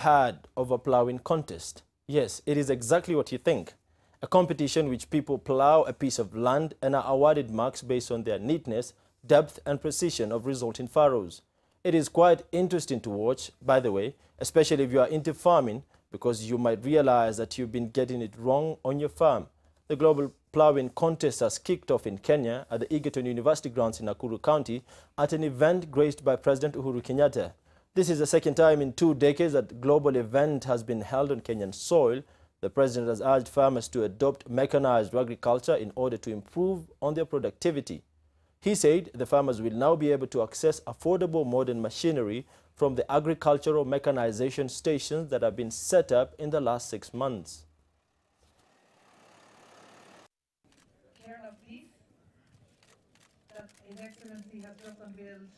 Heard of a plowing contest? Yes, it is exactly what you think. A competition which people plow a piece of land and are awarded marks based on their neatness, depth and precision of resulting furrows. It is quite interesting to watch, by the way, especially if you are into farming, because you might realize that you've been getting it wrong on your farm. The Global Plowing Contest has kicked off in Kenya at the Egerton University grounds in Nakuru County at an event graced by President Uhuru Kenyatta. This is the second time in 2 decades that the global event has been held on Kenyan soil. The president has urged farmers to adopt mechanized agriculture in order to improve on their productivity. He said the farmers will now be able to access affordable modern machinery from the agricultural mechanization stations that have been set up in the last 6 months. Kerala Police that His Excellency has just unveiled